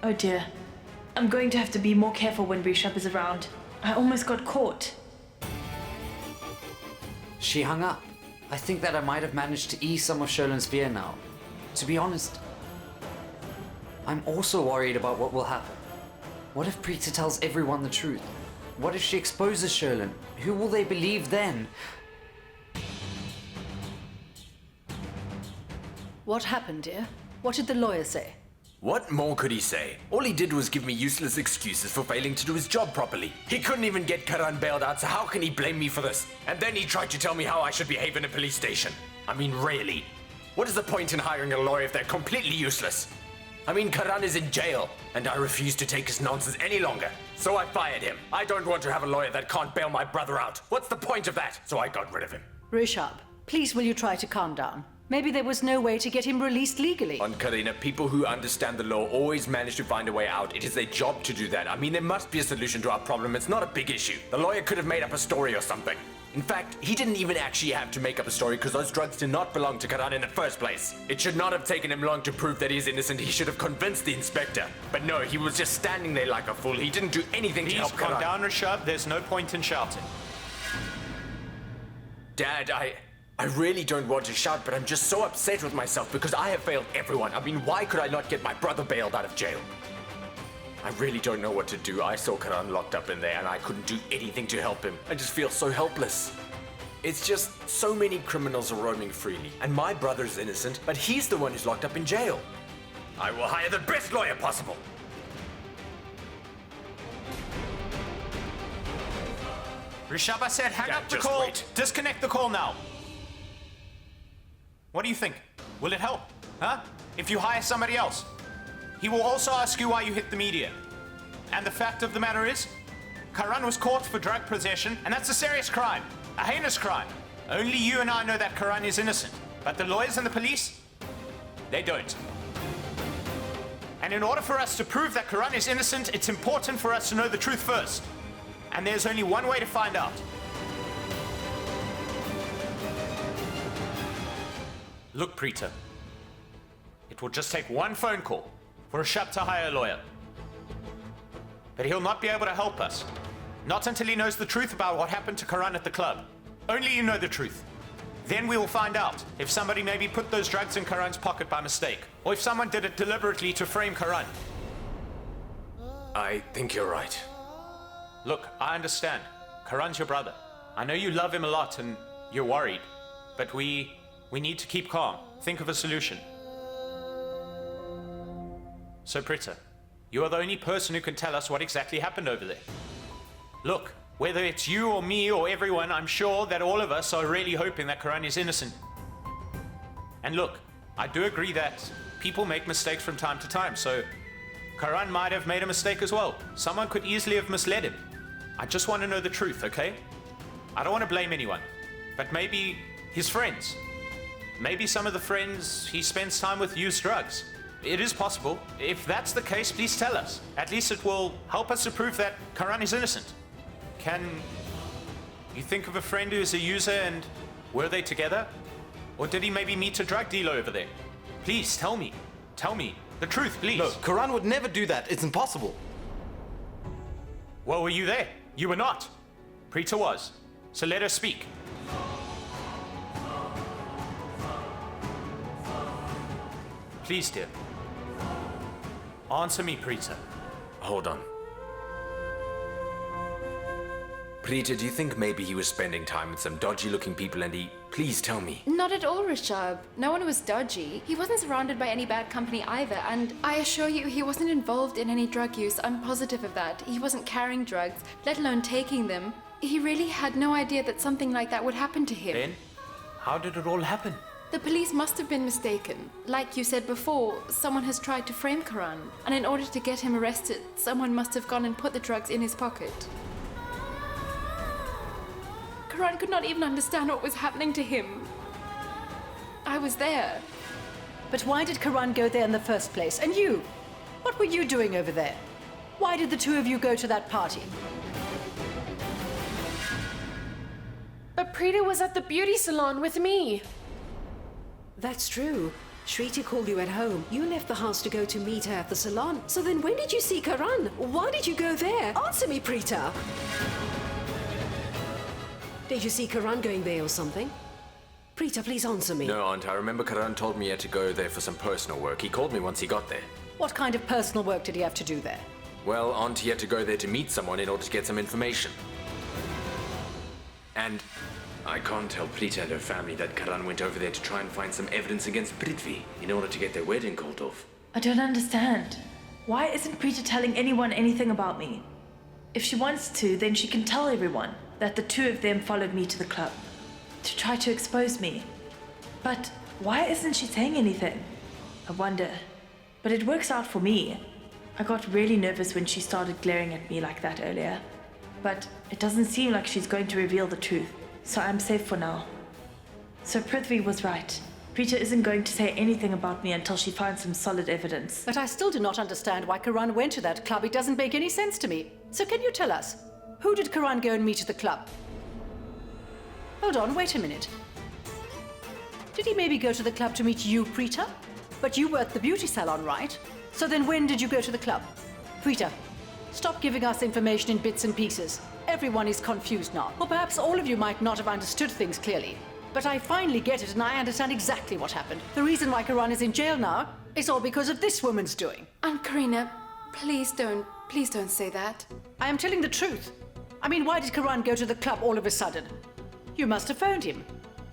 Oh dear. I'm going to have to be more careful when Rishab is around. I almost got caught. She hung up. I think that I might have managed to ease some of Sherlin's fear now. To be honest, I'm also worried about what will happen. What if Preeta tells everyone the truth? What if she exposes Sherlin? Who will they believe then? What happened, dear? What did the lawyer say? What more could he say? All he did was give me useless excuses for failing to do his job properly. He couldn't even get Karan bailed out, so how can he blame me for this? And then he tried to tell me how I should behave in a police station. I mean, really? What is the point in hiring a lawyer if they're completely useless? I mean, Karan is in jail, and I refuse to take his nonsense any longer. So I fired him. I don't want to have a lawyer that can't bail my brother out. What's the point of that? So I got rid of him. Rishab, please will you try to calm down? Maybe there was no way to get him released legally. On Karina, people who understand the law always manage to find a way out. It is their job to do that. I mean, there must be a solution to our problem. It's not a big issue. The lawyer could have made up a story or something. In fact, he didn't even actually have to make up a story because those drugs did not belong to Karan in the first place. It should not have taken him long to prove that he is innocent. He should have convinced the inspector. But no, he was just standing there like a fool. He didn't do anything to help Karan. Please calm down, Rishab. There's no point in shouting. Dad, I really don't want to shout, but I'm just so upset with myself because I have failed everyone. I mean, why could I not get my brother bailed out of jail? I really don't know what to do. I saw Karan locked up in there and I couldn't do anything to help him. I just feel so helpless. It's just so many criminals are roaming freely, and my brother's innocent, but he's the one who's locked up in jail. I will hire the best lawyer possible. Rishab, I said hang Dad, up the just call. wait. Disconnect the call now. What do you think? Will it help? Huh? If you hire somebody else? He will also ask you why you hit the media. And the fact of the matter is, Karan was caught for drug possession, and that's a serious crime. A heinous crime. Only you and I know that Karan is innocent. But the lawyers and the police, they don't. And in order for us to prove that Karan is innocent, it's important for us to know the truth first. And there's only one way to find out. Look, Preeta. It will just take one phone call for Rishab to hire a lawyer. But he'll not be able to help us. Not until he knows the truth about what happened to Karan at the club. Only you know the truth. Then we will find out if somebody maybe put those drugs in Karan's pocket by mistake, or if someone did it deliberately to frame Karan. I think you're right. Look, I understand. Karan's your brother. I know you love him a lot and you're worried. But we need to keep calm. Think of a solution. So, Preeta, you are the only person who can tell us what exactly happened over there. Look, whether it's you or me or everyone, I'm sure that all of us are really hoping that Karan is innocent. And look, I do agree that people make mistakes from time to time, so Karan might have made a mistake as well. Someone could easily have misled him. I just want to know the truth, okay? I don't want to blame anyone, but maybe his friends. Maybe some of the friends he spends time with use drugs. It is possible. If that's the case, please tell us. At least it will help us to prove that Karan is innocent. Can you think of a friend who is a user and were they together? Or did he maybe meet a drug dealer over there? Please tell me. Tell me the truth, please. No, Karan would never do that. It's impossible. Well, were you there? You were not. Preeta was. So let her speak. Please, dear. Answer me, Preeta. Hold on. Preeta, do you think maybe he was spending time with some dodgy-looking people and he... Please tell me. Not at all, Rishab. No one was dodgy. He wasn't surrounded by any bad company either, and I assure you he wasn't involved in any drug use. I'm positive of that. He wasn't carrying drugs, let alone taking them. He really had no idea that something like that would happen to him. Then, how did it all happen? The police must have been mistaken. Like you said before, someone has tried to frame Karan, and in order to get him arrested, someone must have gone and put the drugs in his pocket. Karan could not even understand what was happening to him. I was there. But why did Karan go there in the first place? And you? What were you doing over there? Why did the two of you go to that party? But Preeta was at the beauty salon with me. That's true. Shrita called you at home. You left the house to go to meet her at the salon. So then when did you see Karan? Why did you go there? Answer me, Preeta. Did you see Karan going there or something? Preeta, please answer me. No, Aunt, I remember Karan told me he had to go there for some personal work. He called me once he got there. What kind of personal work did he have to do there? Well, Aunt, he had to go there to meet someone in order to get some information. And I can't tell Preeta and her family that Karan went over there to try and find some evidence against Prithvi in order to get their wedding called off. I don't understand. Why isn't Preeta telling anyone anything about me? If she wants to, then she can tell everyone that the two of them followed me to the club to try to expose me. But why isn't she saying anything? I wonder. But it works out for me. I got really nervous when she started glaring at me like that earlier. But it doesn't seem like she's going to reveal the truth, so I'm safe for now. So Prithvi was right. Preeta isn't going to say anything about me until she finds some solid evidence. But I still do not understand why Karan went to that club. It doesn't make any sense to me. So can you tell us? Who did Karan go and meet at the club? Hold on, wait a minute. Did he maybe go to the club to meet you, Preeta? But you were at the beauty salon, right? So then when did you go to the club? Preeta, stop giving us information in bits and pieces. Everyone is confused now. Or perhaps all of you might not have understood things clearly. But I finally get it and I understand exactly what happened. The reason why Karan is in jail now is all because of this woman's doing. Aunt Karina, please don't say that. I am telling the truth. I mean, why did Karan go to the club all of a sudden? You must have phoned him.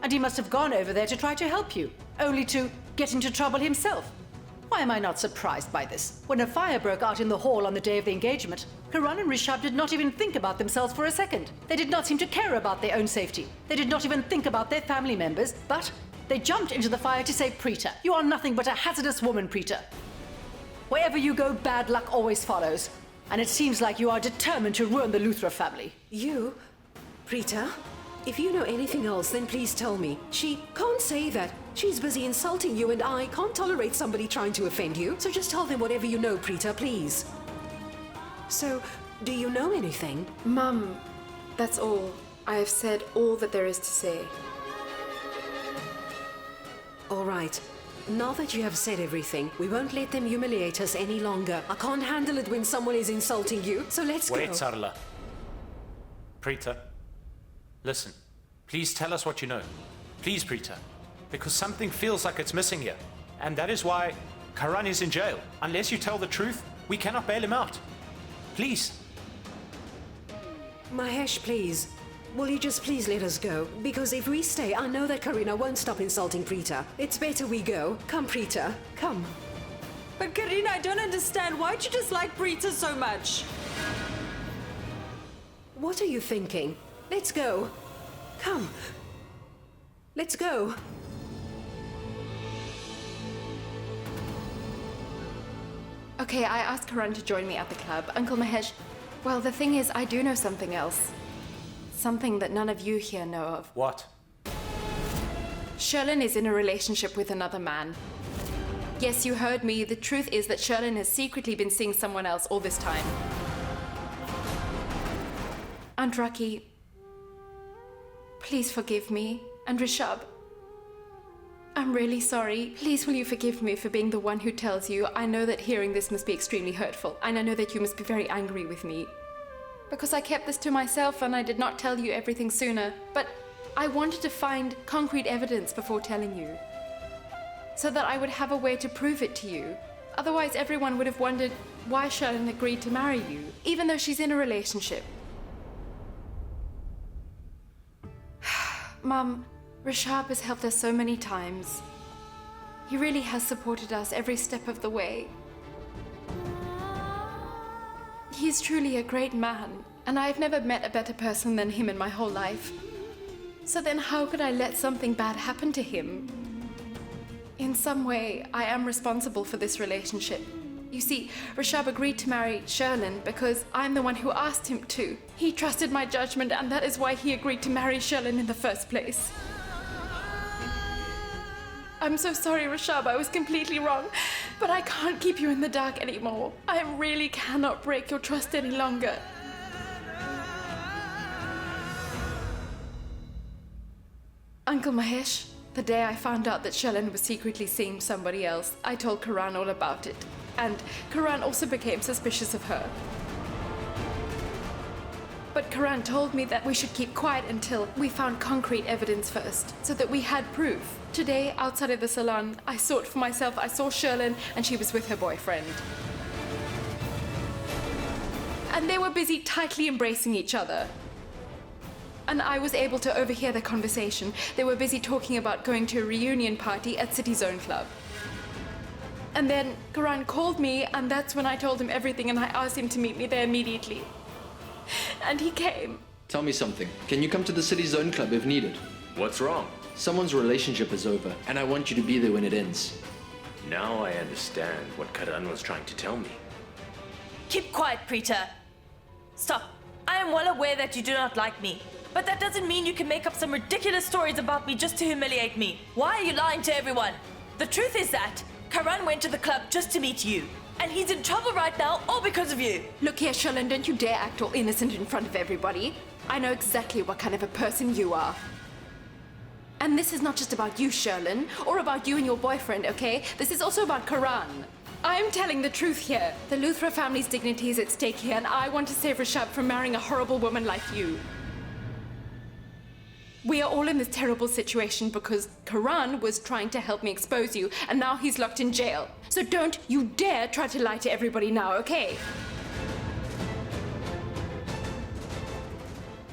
And he must have gone over there to try to help you, only to get into trouble himself. Why am I not surprised by this? When a fire broke out in the hall on the day of the engagement, Karan and Rishab did not even think about themselves for a second. They did not seem to care about their own safety. They did not even think about their family members, but they jumped into the fire to save Preeta. You are nothing but a hazardous woman, Preeta. Wherever you go, bad luck always follows. And it seems like you are determined to ruin the Luthra family. You? Preeta? If you know anything else, then please tell me. She can't say that. She's busy insulting you and I can't tolerate somebody trying to offend you. So just tell them whatever you know, Preeta, please. So, do you know anything? Mum, that's all. I have said all that there is to say. All right. Now that you have said everything, we won't let them humiliate us any longer. I can't handle it when someone is insulting you, so let's go. Wait, Sarla. Preeta, listen. Please tell us what you know. Please, Preeta. Because something feels like it's missing here. And that is why Karan is in jail. Unless you tell the truth, we cannot bail him out. Please. Mahesh, please. Will you just please let us go? Because if we stay, I know that Karina won't stop insulting Preeta. It's better we go. Come, Preeta. Come. But Karina, I don't understand. Why'd you dislike Preeta so much? What are you thinking? Let's go. Come. Let's go. Okay, I asked Karan to join me at the club. Uncle Mahesh, well, the thing is, I do know something else. Something that none of you here know of. What? Sherlin is in a relationship with another man. Yes, you heard me. The truth is that Sherlin has secretly been seeing someone else all this time. Aunt Raki, please forgive me. And Rishab, I'm really sorry. Please will you forgive me for being the one who tells you. I know that hearing this must be extremely hurtful, and I know that you must be very angry with me. Because I kept this to myself and I did not tell you everything sooner. But I wanted to find concrete evidence before telling you, so that I would have a way to prove it to you. Otherwise everyone would have wondered why Sherlin agreed to marry you, even though she's in a relationship. Mum, Rishab has helped us so many times. He really has supported us every step of the way. He's truly a great man, and I've never met a better person than him in my whole life. So then how could I let something bad happen to him? In some way, I am responsible for this relationship. You see, Rishab agreed to marry Sherlin because I'm the one who asked him to. He trusted my judgment, and that is why he agreed to marry Sherlin in the first place. I'm so sorry, Rishab, I was completely wrong, but I can't keep you in the dark anymore. I really cannot break your trust any longer. Uncle Mahesh, The day I found out that Sherlin was secretly seeing somebody else, I told Karan all about it. And Karan also became suspicious of her. But Karan told me that we should keep quiet until we found concrete evidence first, so that we had proof. Today, outside of the salon, I saw it for myself. I saw Sherlin, and she was with her boyfriend. And they were busy tightly embracing each other. And I was able to overhear their conversation. They were busy talking about going to a reunion party at City Zone Club. And then Karan called me, and that's when I told him everything, and I asked him to meet me there immediately. And he came. Tell me something. Can you come to the City Zone Club if needed? What's wrong? Someone's relationship is over, and I want you to be there when it ends. Now I understand what Karan was trying to tell me. Keep quiet, Preeta. Stop. I am well aware that you do not like me. But that doesn't mean you can make up some ridiculous stories about me just to humiliate me. Why are you lying to everyone? The truth is that Karan went to the club just to meet you. And he's in trouble right now, all because of you. Look here, Sherlin, don't you dare act all innocent in front of everybody. I know exactly what kind of a person you are. And this is not just about you, Sherlin, or about you and your boyfriend, okay? This is also about Karan. I am telling the truth here. The Luthra family's dignity is at stake here, and I want to save Rishab from marrying a horrible woman like you. We are all in this terrible situation because Karan was trying to help me expose you, and now he's locked in jail. So don't you dare try to lie to everybody now, okay?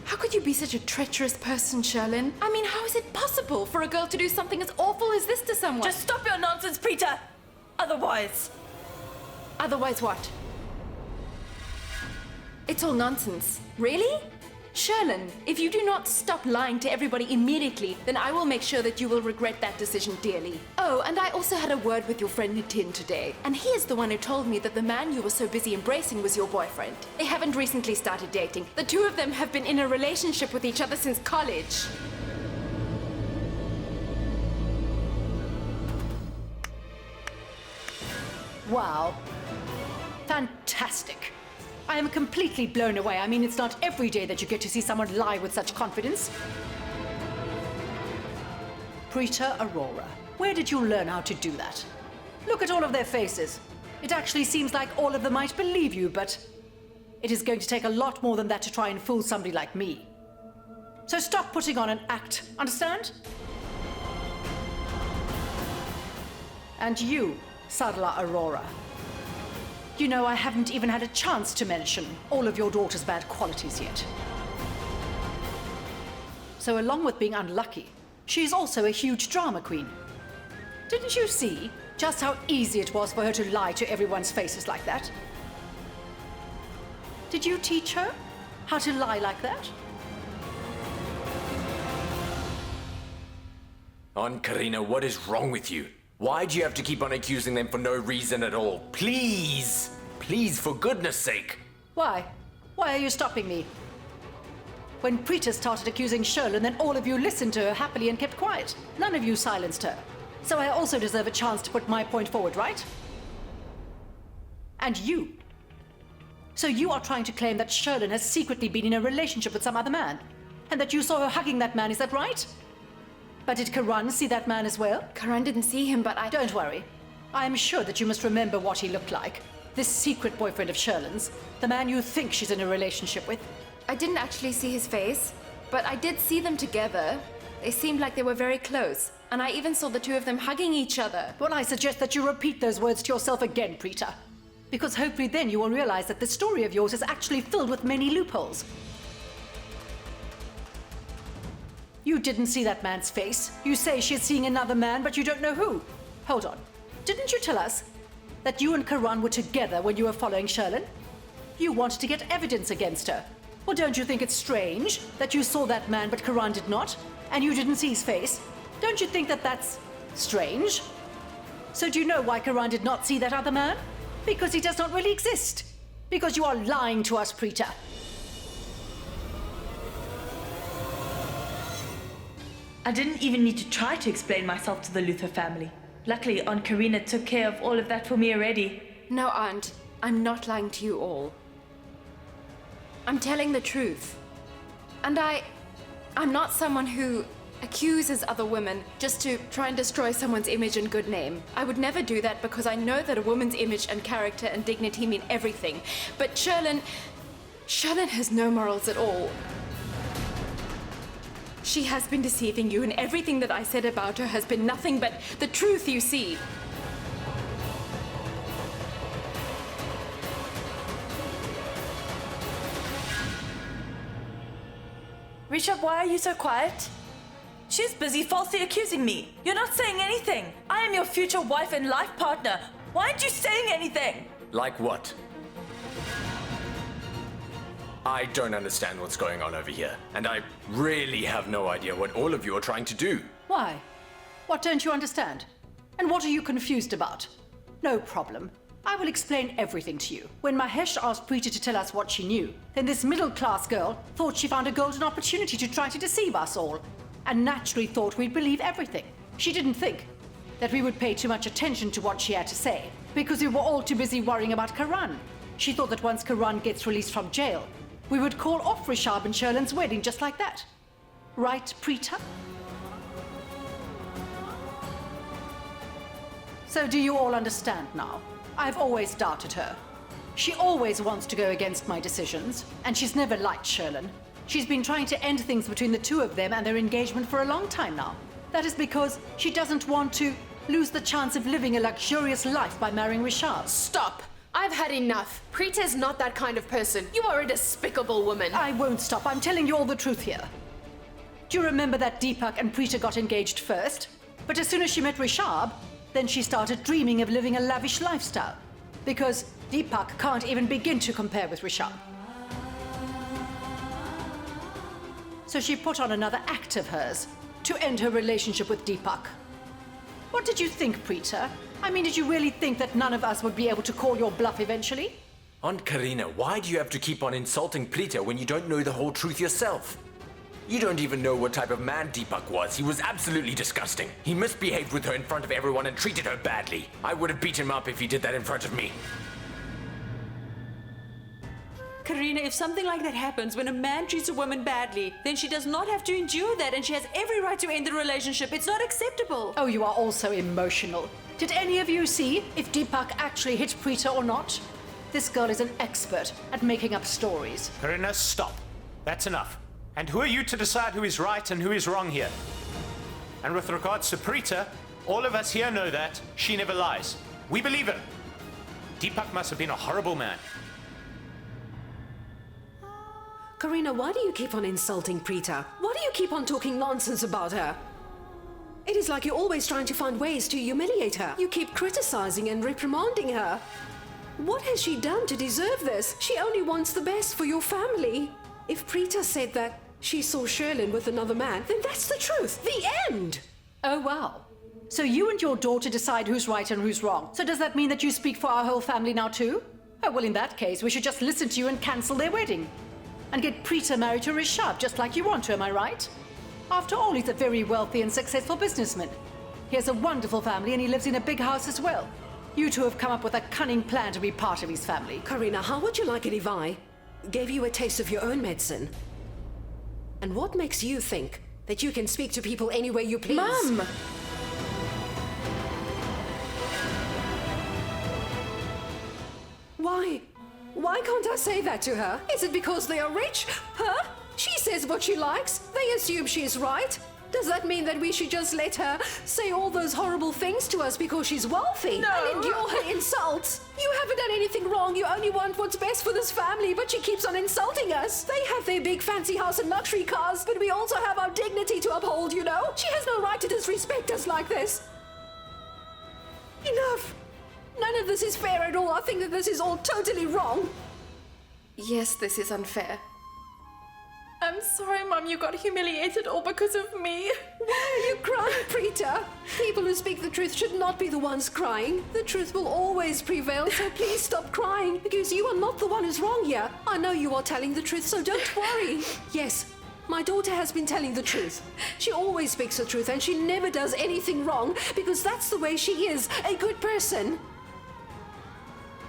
How could you be such a treacherous person, Sherlin? I mean, how is it possible for a girl to do something as awful as this to someone? Just stop your nonsense, Preeta. Otherwise what? It's all nonsense. Really? Sherlin, if you do not stop lying to everybody immediately, then I will make sure that you will regret that decision dearly. Oh, and I also had a word with your friend Nitin today, and he is the one who told me that the man you were so busy embracing was your boyfriend. They haven't recently started dating. The two of them have been in a relationship with each other since college. Wow. Fantastic. I am completely blown away. I mean, it's not every day that you get to see someone lie with such confidence. Preeta Aurora, where did you learn how to do that? Look at all of their faces. It actually seems like all of them might believe you, but it is going to take a lot more than that to try and fool somebody like me. So stop putting on an act, understand? And you, Sadla Aurora. You know, I haven't even had a chance to mention all of your daughter's bad qualities yet. So along with being unlucky, she's also a huge drama queen. Didn't you see just how easy it was for her to lie to everyone's faces like that? Did you teach her how to lie like that? Aunt Karina, what is wrong with you? Why do you have to keep on accusing them for no reason at all? Please! Please, for goodness sake! Why? Why are you stopping me? When Preeta started accusing Sherlin, then all of you listened to her happily and kept quiet. None of you silenced her. So I also deserve a chance to put my point forward, right? And you. So you are trying to claim that Sherlin has secretly been in a relationship with some other man, and that you saw her hugging that man, is that right? But did Karan see that man as well? Karan didn't see him, but Don't worry. I am sure that you must remember what he looked like. This secret boyfriend of Sherlin's, the man you think she's in a relationship with. I didn't actually see his face, but I did see them together. They seemed like they were very close, and I even saw the two of them hugging each other. Well, I suggest that you repeat those words to yourself again, Preeta. Because hopefully then you will realize that this story of yours is actually filled with many loopholes. You didn't see that man's face. You say she's seeing another man, but you don't know who. Hold on. Didn't you tell us that you and Karan were together when you were following Sherlin? You wanted to get evidence against her. Well, don't you think it's strange that you saw that man but Karan did not? And you didn't see his face? Don't you think that that's strange? So do you know why Karan did not see that other man? Because he does not really exist. Because you are lying to us, Preeta. I didn't even need to try to explain myself to the Luther family. Luckily, Aunt Karina took care of all of that for me already. No, Aunt. I'm not lying to you all. I'm telling the truth. And I'm not someone who accuses other women just to try and destroy someone's image and good name. I would never do that because I know that a woman's image and character and dignity mean everything. But Sherlin has no morals at all. She has been deceiving you, and everything that I said about her has been nothing but the truth, you see. Rishab, why are you so quiet? She's busy falsely accusing me. You're not saying anything. I am your future wife and life partner. Why aren't you saying anything? Like what? I don't understand what's going on over here, and I really have no idea what all of you are trying to do. Why? What don't you understand? And what are you confused about? No problem. I will explain everything to you. When Mahesh asked Preeta to tell us what she knew, then this middle-class girl thought she found a golden opportunity to try to deceive us all, and naturally thought we'd believe everything. She didn't think that we would pay too much attention to what she had to say, because we were all too busy worrying about Karan. She thought that once Karan gets released from jail, we would call off Rishab and Sherlin's wedding just like that. Right, Preeta? So do you all understand now? I've always doubted her. She always wants to go against my decisions, and she's never liked Sherlin. She's been trying to end things between the two of them and their engagement for a long time now. That is because she doesn't want to lose the chance of living a luxurious life by marrying Rishab. Stop! I've had enough. Preeta's not that kind of person. You are a despicable woman. I won't stop. I'm telling you all the truth here. Do you remember that Deepak and Preeta got engaged first? But as soon as she met Rishab, then she started dreaming of living a lavish lifestyle. Because Deepak can't even begin to compare with Rishab. So she put on another act of hers to end her relationship with Deepak. What did you think, Preeta? I mean, did you really think that none of us would be able to call your bluff eventually? Aunt Karina, why do you have to keep on insulting Preeta when you don't know the whole truth yourself? You don't even know what type of man Deepak was. He was absolutely disgusting. He misbehaved with her in front of everyone and treated her badly. I would have beat him up if he did that in front of me. Karina, if something like that happens when a man treats a woman badly, then she does not have to endure that, and she has every right to end the relationship. It's not acceptable. Oh, you are also emotional. Did any of you see if Deepak actually hit Preeta or not? This girl is an expert at making up stories. Karina, stop. That's enough. And who are you to decide who is right and who is wrong here? And with regards to Preeta, all of us here know that she never lies. We believe her. Deepak must have been a horrible man. Karina, why do you keep on insulting Preeta? Why do you keep on talking nonsense about her? It is like you're always trying to find ways to humiliate her. You keep criticizing and reprimanding her. What has she done to deserve this? She only wants the best for your family. If Preeta said that she saw Sherlin with another man, then that's the truth. The end! Oh, wow. So you and your daughter decide who's right and who's wrong. So does that mean that you speak for our whole family now too? Oh, well, in that case, we should just listen to you and cancel their wedding. And get Preeta married to Rishab, just like you want to, am I right? After all, he's a very wealthy and successful businessman. He has a wonderful family and he lives in a big house as well. You two have come up with a cunning plan to be part of his family. Karina, how would you like it if I gave you a taste of your own medicine? And what makes you think that you can speak to people any way you please? Mum! Why? Why can't I say that to her? Is it because they are rich? Huh? She says what she likes. They assume she's right. Does that mean that we should just let her say all those horrible things to us because she's wealthy? No. And endure her insults? You haven't done anything wrong. You only want what's best for this family, but she keeps on insulting us. They have their big fancy house and luxury cars, but we also have our dignity to uphold, you know? She has no right to disrespect us like this. Enough. None of this is fair at all. I think that this is all totally wrong. Yes, this is unfair. I'm sorry, Mum, you got humiliated all because of me. Why are you crying, Preeta? People who speak the truth should not be the ones crying. The truth will always prevail, so please stop crying, because you are not the one who's wrong here. I know you are telling the truth, so don't worry. Yes, my daughter has been telling the truth. She always speaks the truth, and she never does anything wrong, because that's the way she is, a good person.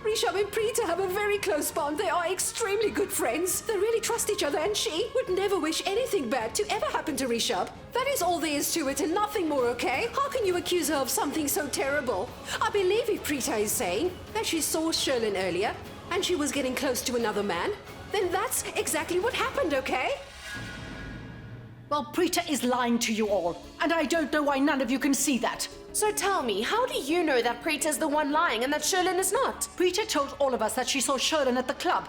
Rishab and Preeta have a very close bond. They are extremely good friends. They really trust each other, and she would never wish anything bad to ever happen to Rishab. That is all there is to it and nothing more, okay? How can you accuse her of something so terrible? I believe if Preeta is saying that she saw Sherlin earlier and she was getting close to another man, then that's exactly what happened, okay? Well, Preeta is lying to you all, and I don't know why none of you can see that. So tell me, how do you know that Preeta's the one lying and that Sherlin is not? Preeta told all of us that she saw Sherlin at the club,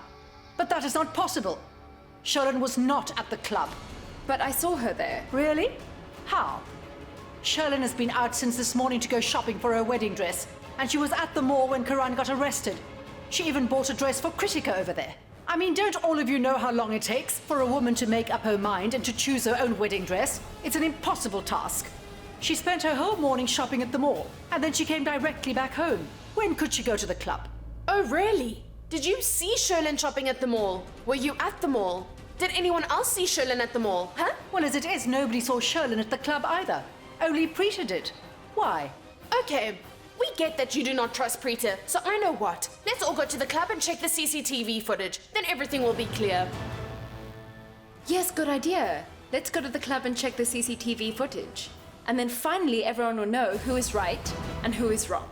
but that is not possible. Sherlin was not at the club. But I saw her there. Really? How? Sherlin has been out since this morning to go shopping for her wedding dress, and she was at the mall when Karan got arrested. She even bought a dress for Kritika over there. I mean, don't all of you know how long it takes for a woman to make up her mind and to choose her own wedding dress? It's an impossible task. She spent her whole morning shopping at the mall, and then she came directly back home. When could she go to the club? Oh, really? Did you see Sherlin shopping at the mall? Were you at the mall? Did anyone else see Sherlin at the mall, huh? Well, as it is, nobody saw Sherlin at the club either. Only Preeta did. Why? Okay, we get that you do not trust Preeta, so I know what. Let's all go to the club and check the CCTV footage. Then everything will be clear. Yes, good idea. Let's go to the club and check the CCTV footage. And then finally everyone will know who is right and who is wrong.